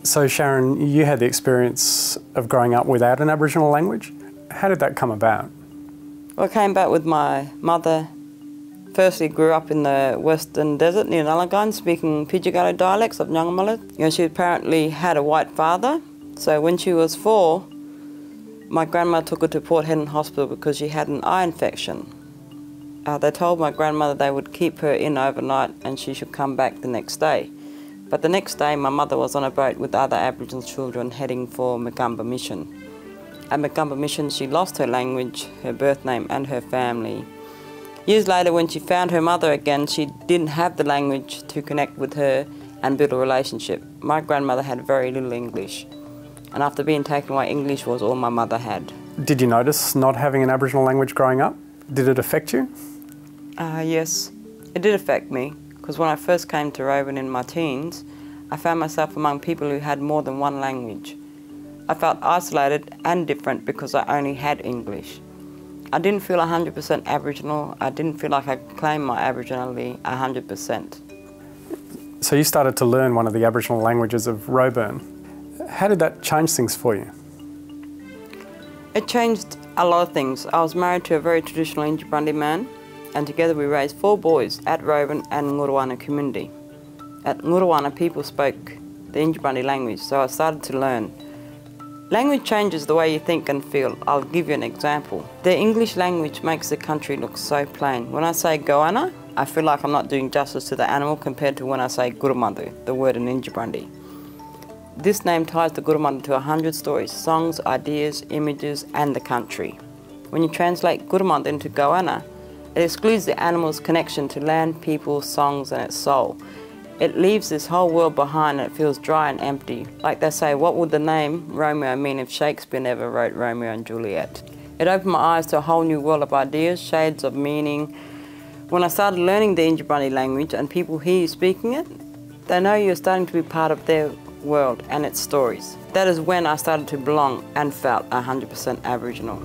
So Sharyn, you had the experience of growing up without an Aboriginal language. How did that come about? Well, I came back with my mother. Firstly, grew up in the Western Desert near Nullagine, speaking Pidgin dialects of Nyungamallet. She apparently had a white father, so when she was 4, my grandma took her to Port Hedon Hospital because she had an eye infection. They told my grandmother they would keep her in overnight and she should come back the next day. But the next day, my mother was on a boat with other Aboriginal children heading for Macumba Mission. At Macumba Mission, she lost her language, her birth name and her family. Years later, when she found her mother again, she didn't have the language to connect with her and build a relationship. My grandmother had very little English, and after being taken away, English was all my mother had. Did you notice not having an Aboriginal language growing up? Did it affect you? Yes, it did affect me, because when I first came to Rowan in my teens, I found myself among people who had more than one language. I felt isolated and different because I only had English. I didn't feel 100% Aboriginal. I didn't feel like I could claim my Aboriginality 100%. So you started to learn one of the Aboriginal languages of Rowan. How did that change things for you? It changed a lot of things. I was married to a very traditional Indjibarndi man, and together we raised 4 boys at Rowan and Nguruwana community. At Nguruwana, people spoke the Indjibarndi language, so I started to learn. Language changes the way you think and feel. I'll give you an example. The English language makes the country look so plain. When I say goanna, I feel like I'm not doing justice to the animal compared to when I say gurumandu, the word in Indjibarndi. This name ties the gurumandu to 100 stories, songs, ideas, images, and the country. When you translate gurumandu into goanna, it excludes the animal's connection to land, people, songs, and its soul. It leaves this whole world behind and it feels dry and empty. Like they say, what would the name Romeo mean if Shakespeare never wrote Romeo and Juliet? It opened my eyes to a whole new world of ideas, shades of meaning. When I started learning the Indjibarndi language and people hear you speaking it, they know you're starting to be part of their world and its stories. That is when I started to belong and felt 100% Aboriginal.